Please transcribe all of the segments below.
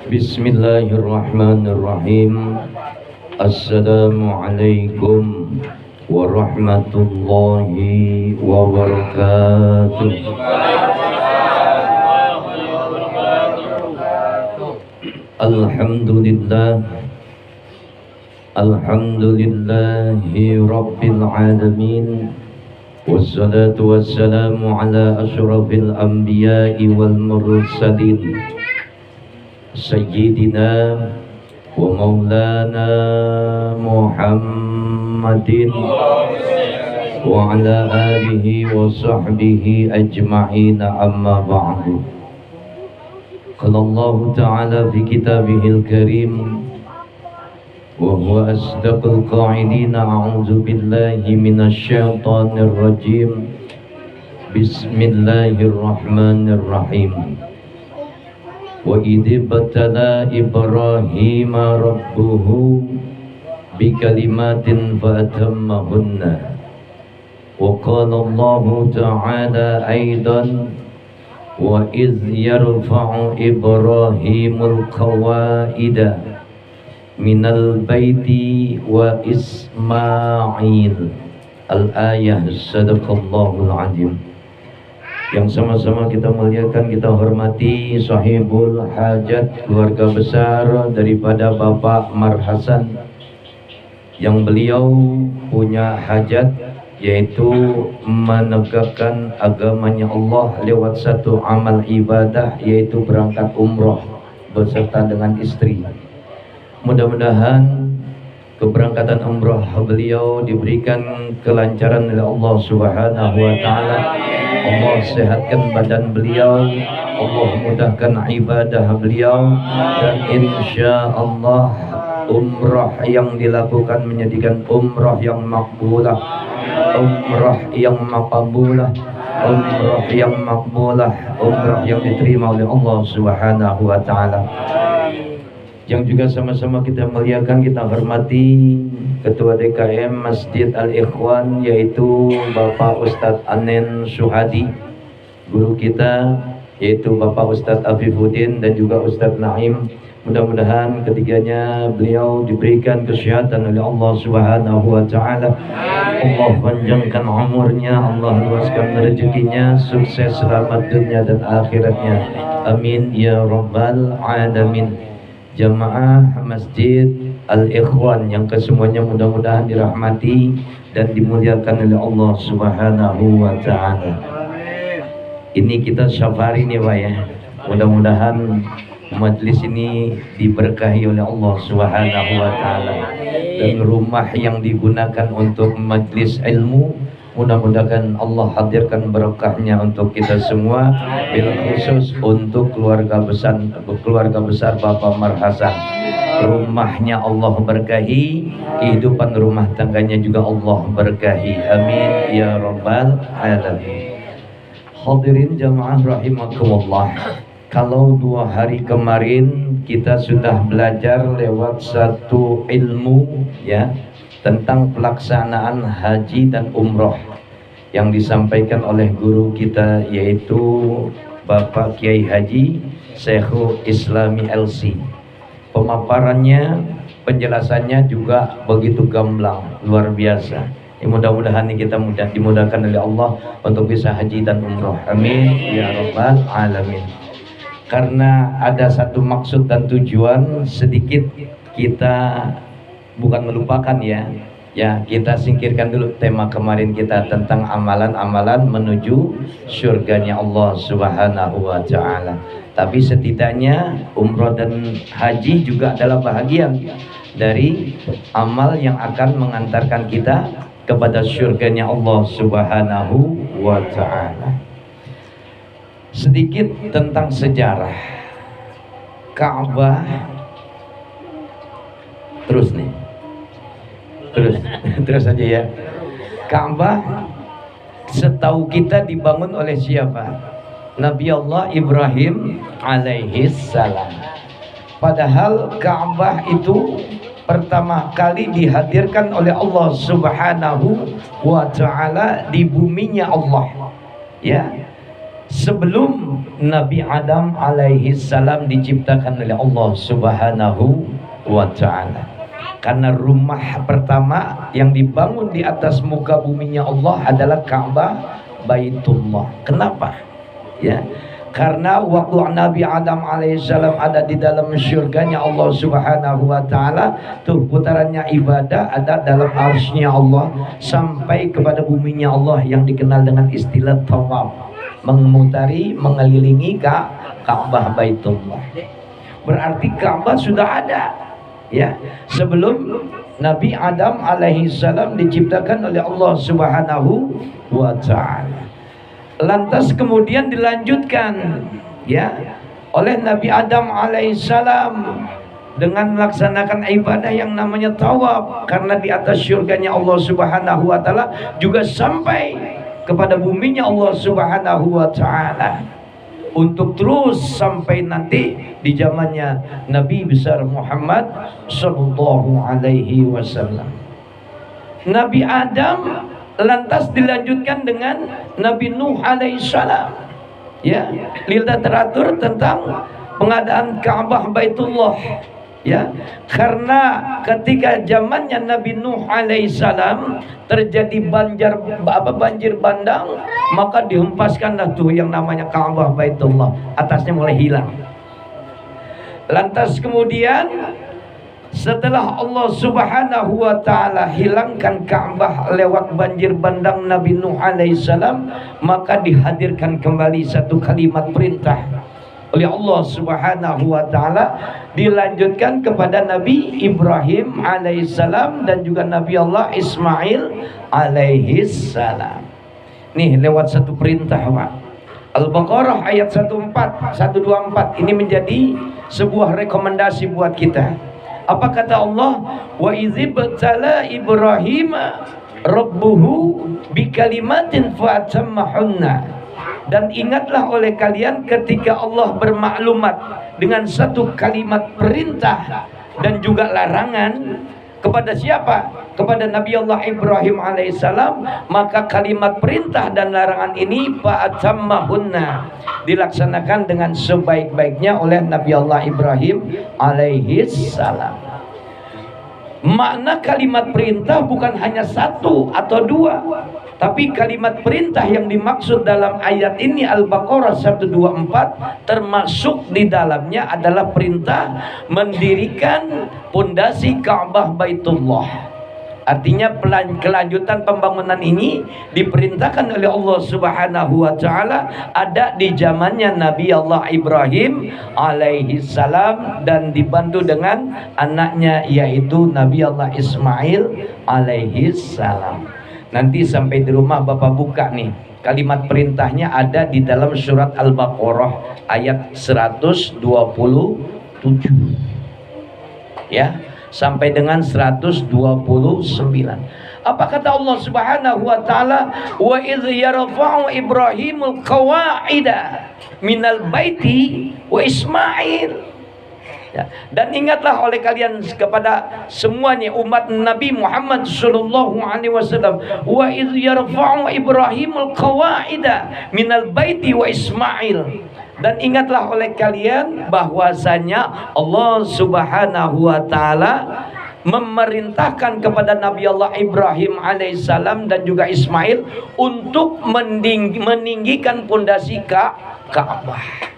Bismillahirrahmanirrahim. Assalamualaikum warahmatullahi wabarakatuh. Alhamdulillah, alhamdulillahi rabbil alamin. Wassalatu wassalamu ala asyrafil anbiya'i wal mursalin, Sayyidina wa maulana Muhammadin wa ala alihi wa sahbihi ajma'in, amma ba'du. Qala Allah ta'ala fi kitabihil karim wa huwa asdaqul qa'ilin, a'udzu billahi minasy syaithanir rajim. Bismillahirrahmanirrahim. Wa idh batala Ibrahim rabbuhu bikalimatin fatammahunna. Wa qala Allah ta'ala aidan wa idh yarfa'u Ibrahimul qawaida minal baiti wa Ismail. Al-ayah. Sadaqallahul azim. Yang sama-sama kita muliakan, kita hormati sahibul hajat, keluarga besar daripada Bapak Marhasan, yang beliau punya hajat, yaitu menegakkan agamanya Allah lewat satu amal ibadah, yaitu berangkat umroh beserta dengan istri. Mudah-mudahan keberangkatan umrah beliau diberikan kelancaran oleh Allah Subhanahu wa taala. Allah sehatkan badan beliau, Allah mudahkan ibadah beliau, dan insya Allah umrah yang dilakukan menjadikan umrah yang makbulah, umrah yang maqbulah, umrah yang makbulah, umrah yang diterima oleh Allah Subhanahu wa taala. Yang juga sama-sama kita muliakan, kita hormati Ketua DKM Masjid Al-Ikhwan, yaitu Bapak Ustadz Anen Suhadi, guru kita, yaitu Bapak Ustadz Afifuddin dan juga Ustadz Naim. Mudah-mudahan ketiganya beliau diberikan kesehatan oleh Allah Subhanahu wa taala. Allah panjangkan umurnya, Allah luaskan rezekinya, sukses selamat dunia dan akhiratnya. Amin ya rabbal alamin. Jamaah Masjid Al-Ikhwan yang kesemuanya mudah-mudahan dirahmati dan dimuliakan oleh Allah Subhanahu wa taala. Ini kita safari nih Pak ya. Mudah-mudahan majlis ini diberkahi oleh Allah Subhanahu wa taala, dan rumah yang digunakan untuk majlis ilmu mudah-mudahan Allah hadirkan berkahnya untuk kita semua, bil khusus untuk keluarga besar Bapak Marhasan. Rumahnya Allah berkahi, kehidupan rumah tangganya juga Allah berkahi. Amin ya rabbal alamin. Hadirin jamaah rahimakumullah. Kalau 2 hari kemarin kita sudah belajar lewat satu ilmu ya, tentang pelaksanaan haji dan umroh yang disampaikan oleh guru kita, yaitu Bapak Kiai Haji Syekhul Islami LC. Pemaparannya, penjelasannya juga begitu gamblang, luar biasa. Mudah-mudahan kita dimudahkan oleh Allah untuk bisa haji dan umroh. Amin ya rabbal alamin. Karena ada satu maksud dan tujuan, sedikit kita bukan melupakan ya, kita singkirkan dulu tema kemarin kita tentang amalan-amalan menuju surganya Allah Subhanahu wa taala. Tapi setidaknya umroh dan haji juga adalah bahagian dari amal yang akan mengantarkan kita kepada surganya Allah Subhanahu wa taala. Sedikit tentang sejarah Ka'bah. Terus aja ya. Ka'bah setahu kita dibangun oleh siapa? Nabi Allah Ibrahim alaihi salam. Padahal Ka'bah itu pertama kali dihadirkan oleh Allah Subhanahu wa taala di buminya Allah. Ya. sebelum Nabi Adam alaihi salam diciptakan oleh Allah Subhanahu wa ta'ala. Karena rumah pertama yang dibangun di atas muka buminya Allah adalah Ka'bah Baitullah. Kenapa? Ya, karena waktu Nabi Adam alaihissalam ada di dalam syurganya Allah Subhanahu wa ta'ala, tuh putarannya ibadah ada dalam arsy-Nya Allah sampai kepada buminya Allah yang dikenal dengan istilah tawaf, memutari, mengelilingi Ka'bah Baitullah. Berarti Ka'bah sudah ada, ya, sebelum Nabi Adam alaihissalam diciptakan oleh Allah Subhanahu wa ta'ala. Lantas kemudian dilanjutkan, ya, oleh Nabi Adam alaihissalam dengan melaksanakan ibadah yang namanya tawaf, karena di atas syurganya Allah Subhanahu wa ta'ala juga sampai kepada buminya Allah Subhanahu wa ta'ala, untuk terus sampai nanti di zamannya Nabi besar Muhammad sallallahu alaihi wasallam. Nabi Adam lantas dilanjutkan dengan Nabi Nuh alaihissalam, ya, literatur tentang pengadaan Ka'bah Baitullah, ya, karena ketika zamannya Nabi Nuh alaihissalam terjadi banjir bandang, maka dihempaskanlah tuh yang namanya Ka'bah Baitullah, atasnya mulai hilang. Lantas kemudian setelah Allah Subhanahu wa ta'ala hilangkan Ka'bah lewat banjir bandang Nabi Nuh alaihissalam, maka dihadirkan kembali satu kalimat perintah oleh Allah Subhanahu wa ta'ala, dilanjutkan kepada Nabi Ibrahim alaihissalam dan juga Nabi Allah Ismail alaihissalam. Nih lewat satu perintah, Pak. Al-Baqarah ayat 124 ini menjadi sebuah rekomendasi buat kita. Apa kata Allah? Wa idzibtala Ibrahim rabbuhu bikalimatin fa'atammahunna. Dan ingatlah oleh kalian ketika Allah bermaklumat dengan satu kalimat perintah dan juga larangan kepada siapa? Kepada Nabi Allah Ibrahim alaihissalam. Maka kalimat perintah dan larangan ini fa'atammahunna dilaksanakan dengan sebaik-baiknya oleh Nabi Allah Ibrahim alaihissalam. Makna kalimat perintah bukan hanya satu atau dua, tapi kalimat perintah yang dimaksud dalam ayat ini Al-Baqarah 124 termasuk di dalamnya adalah perintah mendirikan pondasi Ka'bah Baitullah. Artinya kelanjutan pembangunan ini diperintahkan oleh Allah Subhanahu wa ta'ala ada di zamannya Nabi Allah Ibrahim alaihi salam dan dibantu dengan anaknya yaitu Nabi Allah Ismail alaihi salam. Nanti sampai di rumah Bapak buka nih, kalimat perintahnya ada di dalam surat Al-Baqarah ayat 127, ya, sampai dengan 129. Apa kata Allah Subhanahu wa ta'ala? Wa idh yarfa'u Ibrahimul qawa'ida minal baiti wa Ismail. Ya. Dan ingatlah oleh kalian kepada semuanya umat Nabi Muhammad sallallahu alaihi wasallam, wa idh yarfa'u Ibrahimul qawa'ida minal baiti wa Ismail. Dan ingatlah oleh kalian bahwasanya Allah Subhanahu wa ta'ala memerintahkan kepada Nabi Allah Ibrahim alaihissalam dan juga Ismail untuk meninggikan pondasi Ka'bah.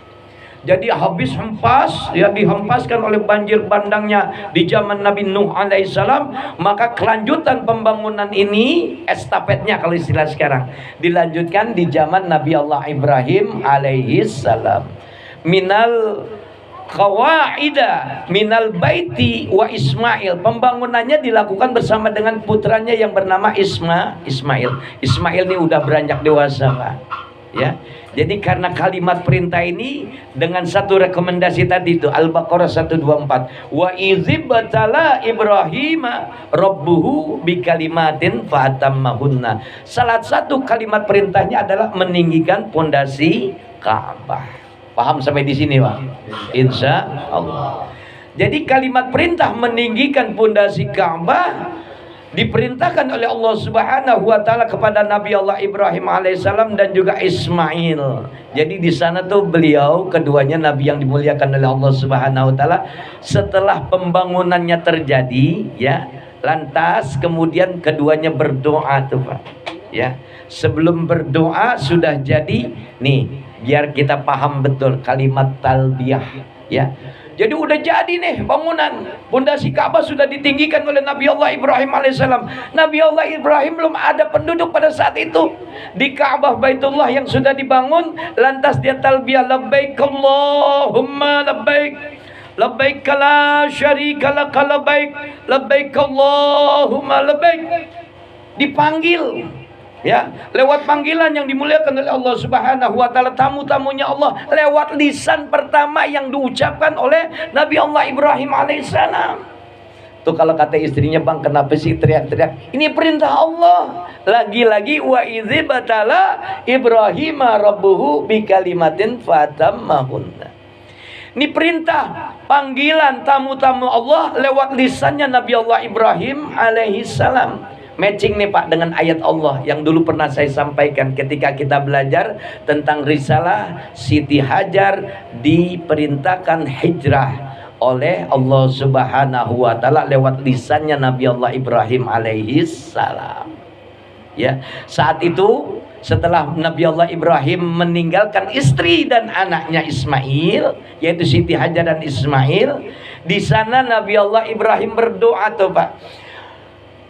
Jadi habis hempas, ya, dihempaskan oleh banjir bandangnya di zaman Nabi Nuh alaihissalam, maka kelanjutan pembangunan ini, estafetnya kalau istilah sekarang, dilanjutkan di zaman Nabi Allah Ibrahim alaihissalam. Minal qawaida minal baiti wa Ismail. Pembangunannya dilakukan bersama dengan putranya yang bernama Ismail. Ismail ini udah beranjak dewasa, Pak. Ya. Jadi karena kalimat perintah ini dengan satu rekomendasi tadi itu Al-Baqarah 124, wa idzibtala Ibrahim rabbuhu bikalimatin fa'atammahunna. Salah satu kalimat perintahnya adalah meninggikan pondasi Ka'bah. Paham sampai di sini, Pak? Insya Allah. Jadi kalimat perintah meninggikan pondasi Ka'bah diperintahkan oleh Allah Subhanahu wa taala kepada Nabi Allah Ibrahim alaihissalam dan juga Ismail. Jadi di sana tuh beliau keduanya nabi yang dimuliakan oleh Allah Subhanahu wa taala, setelah pembangunannya terjadi ya, lantas kemudian keduanya berdoa tuh Pak. Ya, sebelum berdoa sudah jadi nih, biar kita paham betul kalimat talbiyah ya. Jadi udah jadi nih bangunan, pondasi Ka'bah sudah ditinggikan oleh Nabi Allah Ibrahim alaihissalam. Nabi Allah Ibrahim belum ada penduduk pada saat itu. Di Ka'bah Baitullah yang sudah dibangun, lantas dia talbiyah, labbaik Allahumma labbaik, labbaik la syarika lak labbaik, labbaik Allahumma labbaik. Dipanggil ya, lewat panggilan yang dimuliakan oleh Allah Subhanahu wa taala, tamu-tamunya Allah, lewat lisan pertama yang diucapkan oleh Nabi Allah Ibrahim alaihissalam. Tuh kalau kata istrinya, bang kenapa sih teriak-teriak? Ini perintah Allah. Lagi-lagi wa idzi batala Ibrahim rabbuhu bikalimatin fatammahunna. Ini perintah, panggilan tamu-tamu Allah lewat lisannya Nabi Allah Ibrahim alaihissalam. Matching nih Pak dengan ayat Allah yang dulu pernah saya sampaikan ketika kita belajar tentang risalah. Siti Hajar diperintahkan hijrah oleh Allah Subhanahu wa taala lewat lisannya Nabi Allah Ibrahim alaihissalam. Ya, saat itu setelah Nabi Allah Ibrahim meninggalkan istri dan anaknya Ismail, yaitu Siti Hajar dan Ismail, di sana Nabi Allah Ibrahim berdoa tuh Pak.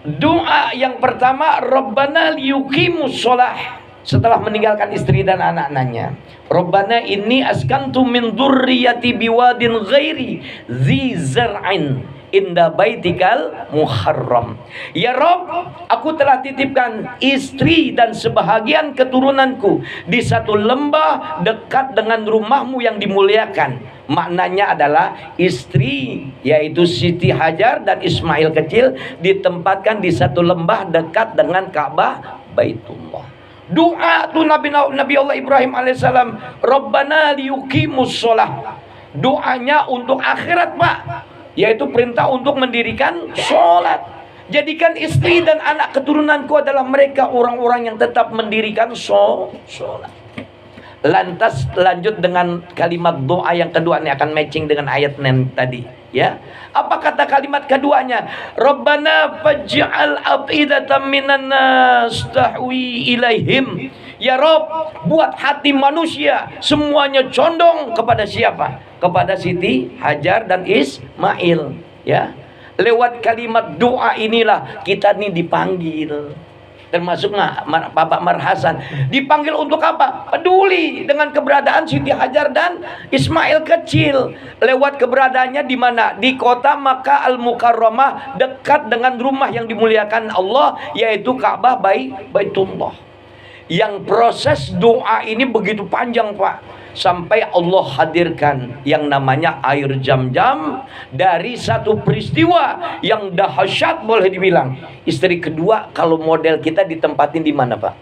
Doa yang pertama, Rabbana liyuqimus sholah, setelah meninggalkan istri dan anak-anaknya. Rabbana inni askantu min dzurriyyati biwadin ghairi dzi zar'in inda baitikal muharram. Ya Rabb, aku telah titipkan istri dan sebahagian keturunanku di satu lembah dekat dengan rumahmu yang dimuliakan. Maknanya adalah istri yaitu Siti Hajar dan Ismail kecil ditempatkan di satu lembah dekat dengan Ka'bah Baitullah. Doa tuh Nabi Allah Ibrahim alaihissalam, Rabbana liyuqimus sholah. Doanya untuk akhirat Pak, yaitu perintah untuk mendirikan sholat. Jadikan istri dan anak keturunanku adalah mereka orang-orang yang tetap mendirikan sholat. Lantas lanjut dengan kalimat doa yang kedua, ini akan matching dengan ayat tadi ya. Apa kata kalimat keduanya? Rabbana faj'al afidatan minan nas tahwi ilaihim. Ya Rob, buat hati manusia semuanya condong kepada siapa? Kepada Siti Hajar dan Ismail ya. Lewat kalimat doa inilah kita nih dipanggil, termasuk Bapak Marhasan dipanggil untuk apa? Peduli dengan keberadaan Siti Hajar dan Ismail kecil. Lewat keberadaannya di mana? Di kota Makkah Al-Mukarramah, dekat dengan rumah yang dimuliakan Allah, yaitu Ka'bah Baitullah. Yang proses doa ini begitu panjang Pak, sampai Allah hadirkan yang namanya air Zam-Zam dari satu peristiwa yang dahsyat boleh dibilang. Istri kedua kalau model kita ditempatin di mana Pak?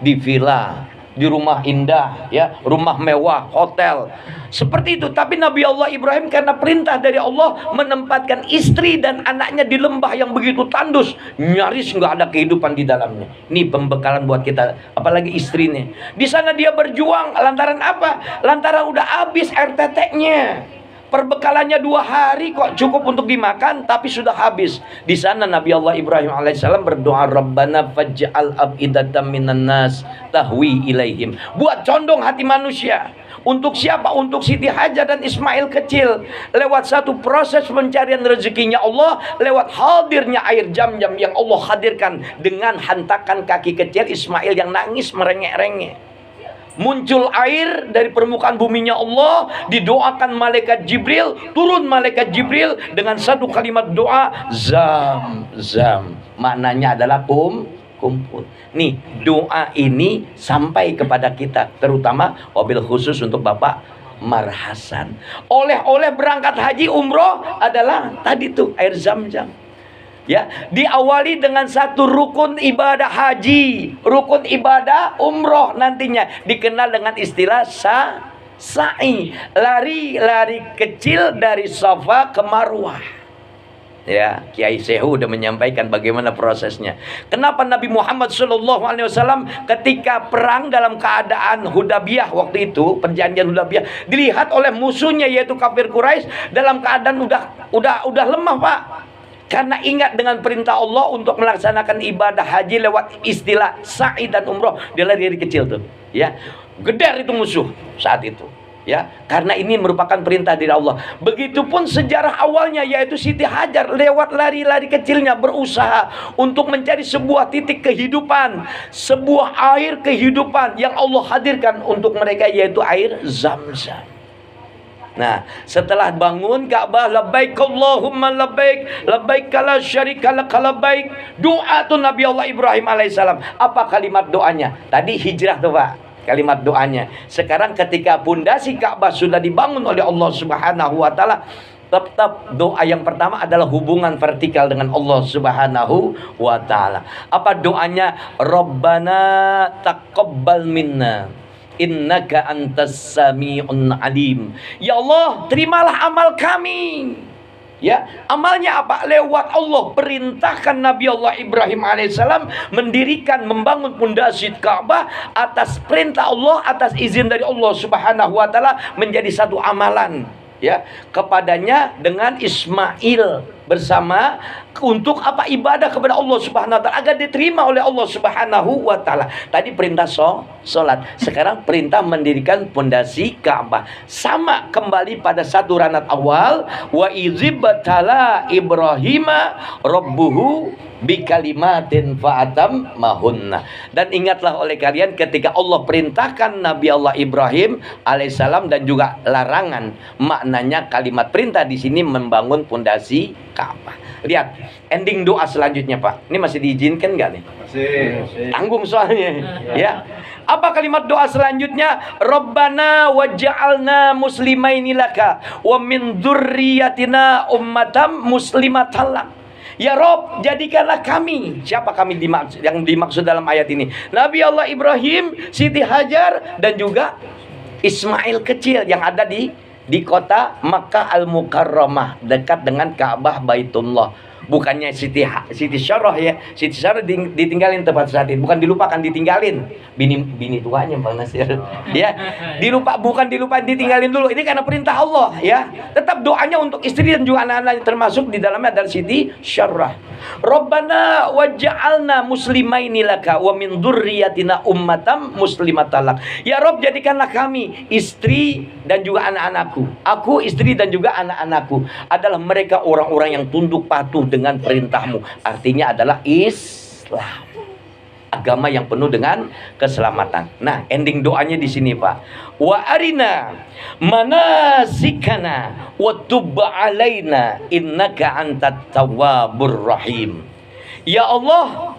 Di villa, di rumah indah ya, rumah mewah, hotel seperti itu. Tapi Nabi Allah Ibrahim karena perintah dari Allah menempatkan istri dan anaknya di lembah yang begitu tandus, nyaris nggak ada kehidupan di dalamnya. Ini pembekalan buat kita, apalagi istrinya. Di sana dia berjuang lantaran apa? Lantaran udah habis RTT-nya. Perbekalannya 2 hari kok cukup untuk dimakan, tapi sudah habis. Di sana Nabi Allah Ibrahim alaihissalam berdoa, Rabbana faj'al afidatan minan nas tahwi ilaihim. Buat condong hati manusia. Untuk siapa? Untuk Siti Hajar dan Ismail kecil. Lewat satu proses pencarian rezekinya Allah, lewat hadirnya air Zam-Zam yang Allah hadirkan dengan hantakan kaki kecil Ismail yang nangis merengek-rengek. Muncul air dari permukaan buminya Allah, didoakan malaikat Jibril, turun malaikat Jibril dengan satu kalimat doa, Zam-Zam. Maknanya adalah kumpul. Nih, doa ini sampai kepada kita, terutama wabil khusus untuk Bapak Marhasan. Oleh-oleh berangkat haji umroh adalah tadi tuh air Zam-Zam. Ya, diawali dengan satu rukun ibadah haji, rukun ibadah umroh nantinya dikenal dengan istilah sa'i, lari-lari kecil dari Safa ke Marwah. Ya, Kiai Sehu udah menyampaikan bagaimana prosesnya. Kenapa Nabi Muhammad SAW ketika perang dalam keadaan Hudaybiyah waktu itu, perjanjian Hudaybiyah, dilihat oleh musuhnya yaitu kafir Quraisy dalam keadaan udah lemah, Pak. Karena ingat dengan perintah Allah untuk melaksanakan ibadah haji lewat istilah sa'i dan umroh. Dia lari dari kecil tuh, ya. Gedar itu musuh saat itu. Ya, karena ini merupakan perintah dari Allah. Begitupun sejarah awalnya yaitu Siti Hajar lewat lari-lari kecilnya berusaha untuk mencari sebuah titik kehidupan, sebuah air kehidupan yang Allah hadirkan untuk mereka yaitu air Zam-Zam. Nah, setelah bangun Ka'bah, labbaik Allahumma labbaik, labbaik la syarika lak labbaik. Doa tuh Nabi Allah Ibrahim alaihissalam. Apa kalimat doanya? Tadi hijrah tuh, Pak. Kalimat doanya. Sekarang ketika pondasi Ka'bah sudah dibangun oleh Allah Subhanahu wa taala, tetap doa yang pertama adalah hubungan vertikal dengan Allah Subhanahu wa taala. Apa doanya? Rabbana taqabbal minna innaka antas sami'un alim. Ya Allah, terimalah amal kami. Ya, amalnya apa? Lewat Allah perintahkan Nabi Allah Ibrahim alaihissalam mendirikan, membangun pondasi Ka'bah atas perintah Allah, atas izin dari Allah Subhanahu wa taala menjadi satu amalan, ya, kepadanya dengan Ismail bersama untuk apa? Ibadah kepada Allah Subhanahu wa taala agar diterima oleh Allah Subhanahu wa taala. Tadi perintah salat, sekarang perintah mendirikan pondasi Ka'bah. Sama kembali pada satu ranat awal, wa izibtala Ibrahima rabbuhu bikalimatin fa'atam mahunna. Dan ingatlah oleh kalian ketika Allah perintahkan Nabi Allah Ibrahim alaihissalam dan juga larangan, maknanya kalimat perintah di sini membangun pondasi Ka'bah. Lihat ending doa selanjutnya, Pak. Ini masih diizinkan nggak nih? Masih. Tanggung soalnya, ya. Apa kalimat doa selanjutnya? Rabbana waj'alna muslimaini laka wa min dzurriyyatina ummatan muslimatan lak. Ya Rob, jadikanlah kami. Siapa kami yang dimaksud dalam ayat ini? Nabi Allah Ibrahim, Siti Hajar, dan juga Ismail kecil yang ada di kota Makkah Al-Mukarramah dekat dengan Ka'bah Baitullah. Bukannya Siti Syarah, ya. Siti Syarah ditinggalin tepat saat itu. Bukan dilupakan, ditinggalin. Bini tuanya Bang Nasir. Ya. Bukan dilupakan, ditinggalin dulu. Ini karena perintah Allah, ya. Tetap doanya untuk istri dan juga anak-anak termasuk di dalamnya adalah Siti Syarah. Rabbana waj'alna muslimaini laka wa min dzurriyyatina ummatan muslimatan lak. Ya Rob, jadikanlah kami, istri dan juga anak-anakku. Aku, istri dan juga anak-anakku adalah mereka orang-orang yang tunduk patuh dengan perintahmu. Artinya adalah Islam, agama yang penuh dengan keselamatan. Nah, ending doanya di sini, Pak. Wa arina manasikana wa tub alaina innaka antat tawwabur rahim. Ya Allah,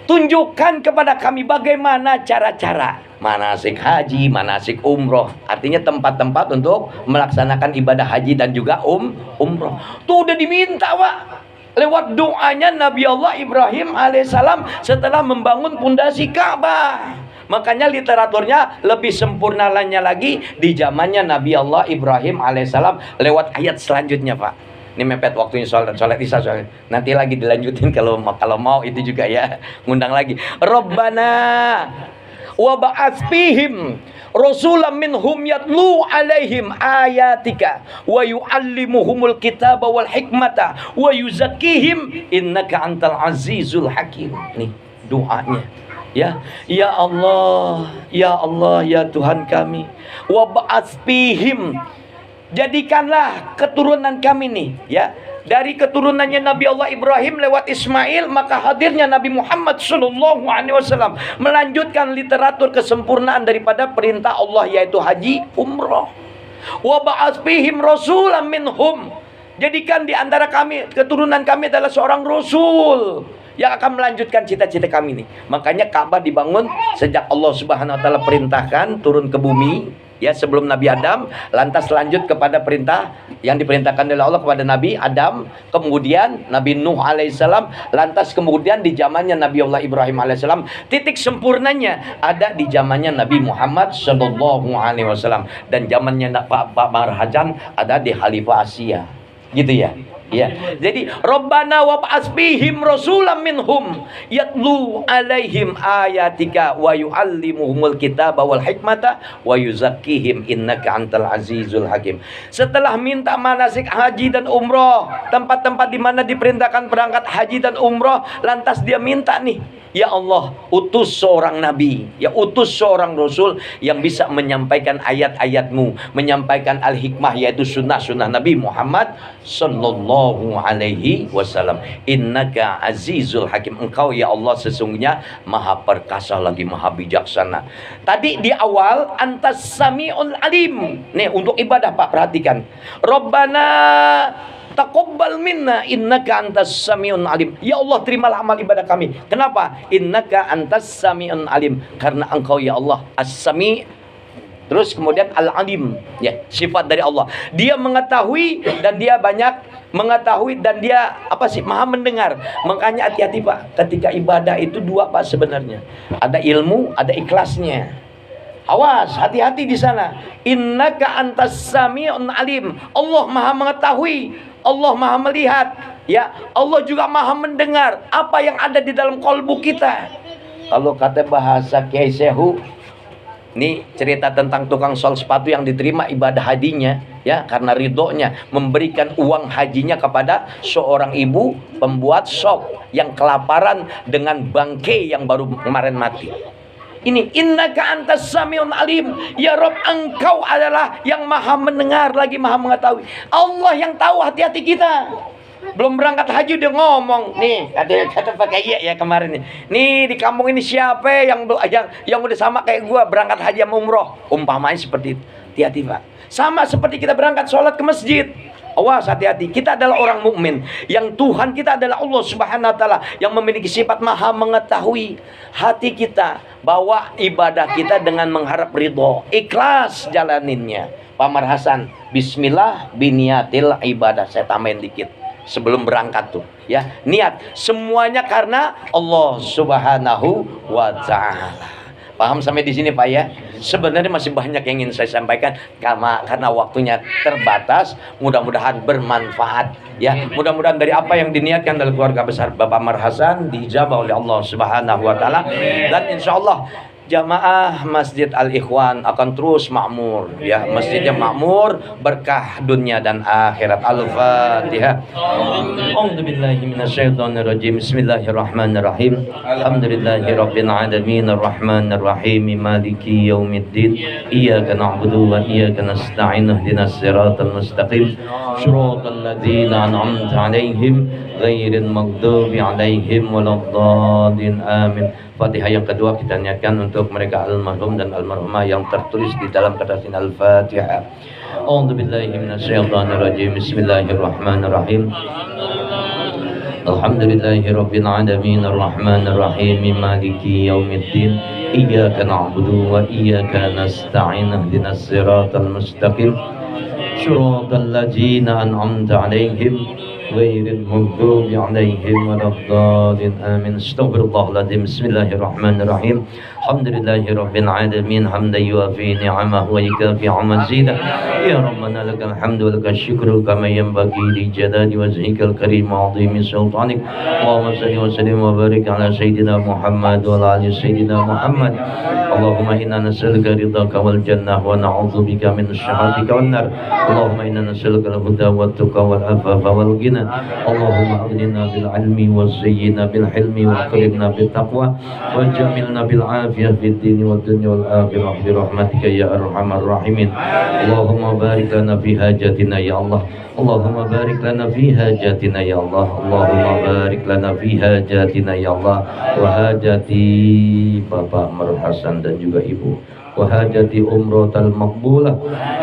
tunjukkan kepada kami bagaimana cara-cara manasik haji, manasik umroh. Artinya tempat-tempat untuk melaksanakan ibadah haji dan juga umroh. Tuh udah diminta, Pak. Lewat doanya Nabi Allah Ibrahim alaihissalam setelah membangun pondasi Ka'bah. Makanya literaturnya lebih sempurna lagi di zamannya Nabi Allah Ibrahim alaihissalam lewat ayat selanjutnya, Pak. Ini mepet waktunya sholat isya soalnya. Nanti lagi dilanjutin kalau mau itu juga, ya. Ngundang lagi. Rabbana wa ba'ats fihim rasulam minhum yatlu alaihim ayatika wa yuallimuhumul kitaba wal hikmata wa yuzakkihim innaka antal azizul hakim. Nih doanya, ya. Ya Allah, ya Allah, ya Tuhan kami, wa ba'ats fihim, jadikanlah keturunan kami nih, ya, dari keturunannya Nabi Allah Ibrahim lewat Ismail, maka hadirnya Nabi Muhammad SAW melanjutkan literatur kesempurnaan daripada perintah Allah yaitu haji umroh. Wa ba'ats fihim rasulam minhum, jadikan di antara kami, keturunan kami adalah seorang rasul yang akan melanjutkan cita-cita kami nih. Makanya Ka'bah dibangun sejak Allah Subhanahu wa taala perintahkan turun ke bumi, ya, sebelum Nabi Adam, lantas lanjut kepada perintah yang diperintahkan oleh Allah kepada Nabi Adam, kemudian Nabi Nuh alaihissalam, lantas kemudian di zamannya Nabi Allah Ibrahim alaihissalam. Titik sempurnanya ada di zamannya Nabi Muhammad sallallahu alaihi wasallam, dan zamannya Pak Marhajan ada di Khalifah Asia, gitu ya. Ya, jadi Rabbana wab'ats fihim rasulam minhum yatlu alaihim ayatika wa yu'allimuhumul kitaba wal hikmata wa yuzakkihim innaka antal azizul hakim. Setelah minta manasik haji dan umroh, tempat-tempat di mana diperintahkan berangkat haji dan umroh, lantas dia minta nih, ya Allah, utus seorang nabi, ya utus seorang rasul yang bisa menyampaikan ayat-ayatmu, menyampaikan al-hikmah, yaitu sunnah-sunnah Nabi Muhammad sallallahu alaihi wasallam. Innaka azizul hakim. Engkau ya Allah sesungguhnya maha perkasa lagi maha bijaksana. Tadi di awal antas sami'ul alim. Nih untuk ibadah Pak, perhatikan. Rabbana taqabbal minna innaka antas samiun alim. Ya Allah, terimalah amal ibadah kami. Kenapa? Innaka antas samiun alim. Karena engkau ya Allah as-sami. Terus kemudian al-alim, ya, sifat dari Allah. Dia mengetahui dan dia banyak mengetahui dan dia apa sih? Maha mendengar. Makanya hati-hati Pak, ketika ibadah itu dua Pak sebenarnya. Ada ilmu, ada ikhlasnya. Awas, hati-hati di sana. Innaka antas samiun alim. Allah Maha mengetahui, Allah Maha melihat, ya. Allah juga Maha mendengar apa yang ada di dalam kolbu kita. Kalau kata bahasa Kiai Sehu, ini cerita tentang tukang sol sepatu yang diterima ibadah hajinya, ya, karena ridhonya memberikan uang hajinya kepada seorang ibu pembuat sop yang kelaparan dengan bangkai yang baru kemarin mati. Ini innaka antas samiun alim. Ya Rob, engkau adalah yang maha mendengar lagi maha mengetahui. Allah yang tahu hati-hati kita. Belum berangkat haji udah ngomong nih, kata pakai iya ya kemarin nih di kampung ini siapa yang udah sama kayak gua berangkat haji sama umroh, umpamanya seperti itu. Hati-hati Pak, sama seperti kita berangkat sholat ke masjid. Awas, hati-hati, kita adalah orang mukmin yang Tuhan kita adalah Allah Subhanahu wa taala yang memiliki sifat maha mengetahui hati kita, bahwa ibadah kita dengan mengharap ridho, ikhlas jalaninnya. Pak Mar Hasan, bismillah biniatil ibadah, saya tambahin dikit sebelum berangkat tuh, ya, niat semuanya karena Allah Subhanahu wa taala. Paham sampai di sini Pak ya? Sebenarnya masih banyak yang ingin saya sampaikan karena waktunya terbatas. Mudah-mudahan bermanfaat, ya. Mudah-mudahan dari apa yang diniatkan dalam keluarga besar Bapak Mar Hasan diijabah oleh Allah Subhanahu wa taala, dan insyaallah jamaah Masjid Al-Ikhwan akan terus makmur, ya, masjidnya makmur, berkah dunia dan akhirat. Al-Fatihah. A'udzubillahi minasyaitonirrajim. Bismillahirrahmanirrahim. Alhamdulillahirabbil alamin arrahmanir rahim maliki yaumiddin. Iyyaka na'budu wa iyyaka nasta'in ihdinas siratal mustaqim. Shiratal ladzina an'amta 'alaihim ghairil maghdubi 'alaihim waladdallin. Amin. Fatihah yang kedua kita niatkan untuk mereka almarhum dan almarhumah yang tertulis di dalam kertas Al-Fatihah. A'udzubillahi minasyaitonirrajim. Bismillahirrahmanirrahim. Alhamdulillahirabbil alamin arrahmanir rahim maliki yaumiddin. Iyyaka na'budu wa iyyaka nasta'in ihdinas siratal mustaqim. Shiratal ladzina an'amta 'alaihim ghairil maghdubi 'alaihim waladdallin. Amin. Astaghfirullahaladzim. Bismillahirrahmanirrahim. Alhamdulillahirabbil alamin hamdan yuwafi ni'amahu wa yukafi mazidah. Ya Rabbana lakal hamdu wa lakal syukru kama yanbaghi li jalali wajhikal karim wa 'azimi sultanik. Allahumma shalli wa sallim wa barik ala sayyidina Muhammad wa ala ali sayyidina Muhammad. Allahumma inna nas'aluka ridhaka wal jannah wa na'udzubika min syahhatika wan nar. Allahumma inna nas'aluka al-huda wat tuqa wal afafa wal ghina. Allahumma aghnina bil ilmi wa zayyina bil hilmi wa akrimna bit taqwa wa jamilna bil afiyah fid dini wad dunya wal akhirah bi rahmatika ya arhamar rahimin. Allahumma barik lana fi hajatina ya Allah. Allahumma barik lana fi hajatina ya Allah. Allahumma barik lana fi hajatina ya Allah wa hajati Bapak Mar Hasan dan juga Ibu, wa hajati umratal maqbulah,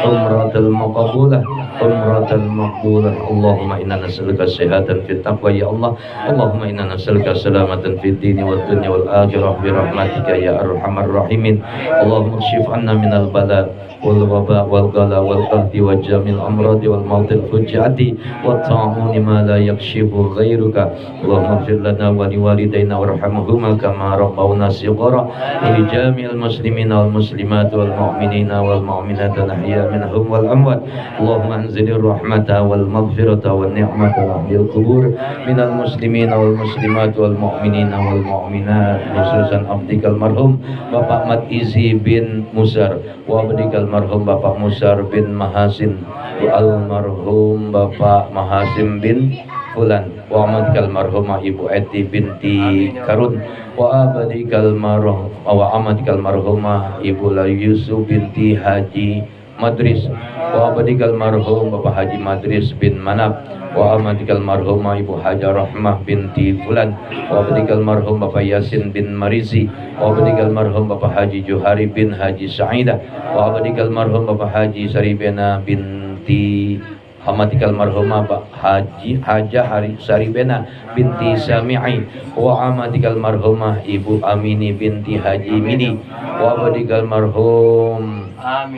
umratal maqbulah, umratal maqbulah. Allahumma inna nas'aluka sihatan fit taqwa ya Allah. Allahumma inna nas'aluka salamatan fid dini wad dunya wal akhirah bi rahmatika ya arhamar rahimin. Allahumma kshif 'anna minal bala wal waba wal ghala wal qahdi wa jamil amradi wal mautil fujaati wa ta'uni ma la yakshifu ghairuka. Allahumma ighfir lana wa liwalidayna warhamhuma kama rabbawna shighara wa li jami'il muslimina wal muslimin والمسلمات والمؤمنين والمؤمنات الأحياء منهم والأموات اللهم أنزل الرحمة والمغفرة والنعمة وأهل القبور من المسلمين والمسلمات والمؤمنين والمؤمنات khususan abdik almarhum Bapak Mat Izi bin Musar wa abdik almarhum Bapak Musar bin Mahasin wa almarhum Bapak Mahasim bin Fulan wa amadikal marhumah Ibu Eti binti Karun wa abadikal marhumah Ibu Layusu binti Haji Madris wa abadikal marhum Bapak Haji Madris bin Manap wa amadikal marhumah Ibu Haja Rahmah binti Fulan wa abadikal marhum Bapak Yasin bin Marisi wa abadikal marhum Bapak Haji Johari bin Haji Sa'idah wa abadikal marhum Bapak Haji Saribena binti Hamatikal marhumah Haji Haja Saribena binti Sami'i wa amatikal marhumah Ibu Amini binti Haji Mini wa abadikal marhum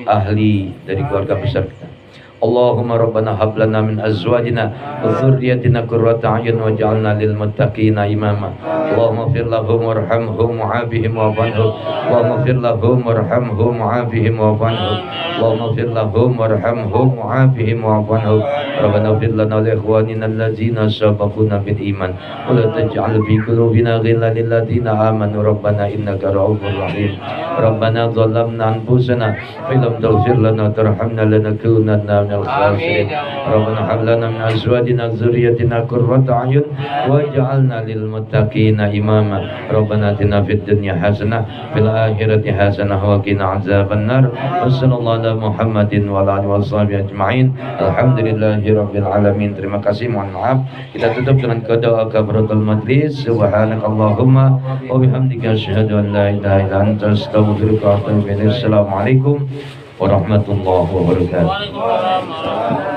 ahli dari keluarga besar kita. Allahumma rabbana hab lana min azwajina wa dzurriyyatina qurrata a'yun waj'alna lil muttaqina imama. Allahumma fir lahum warhamhum wa'afihim wa'fu anhum. Allahumma fir lahum warhamhum wa'afihim wa'fu anhum. Allahumma fir lahum warhamhum wa'afihim wa'fu anhum. Rabbana fir lana wa li ikhwanina allazina sabaquna bil iman wa la taj'al fi qulubina ghillan lil ladzina amanu rabbana innaka ra'ufur rahim. Rabbana zalamna anfusana wa lam taghfir lana tarhamna lanakunanna minal khasirin. Rabbana hab lana min azwajina dzurriyyatina qurrata a'yun waj'alna lil muttaqina imama. Rabbana atina fid dunya hasanah fil akhirati hasanah wa qina adzabannar. Wassallallahu ala Muhammadin wa ala alihi washabihi ajma'in. Alhamdulillahi rabbil alamin. Terima kasih, mohon maaf. Kita tutup dengan doa kafaratul majlis. Subhanakallahumma wa bihamdika asyhadu an la ilaha illa anta astaghfiruka wa atubu ilaik. Assalamualaikum warahmatullahi wabarakatuh.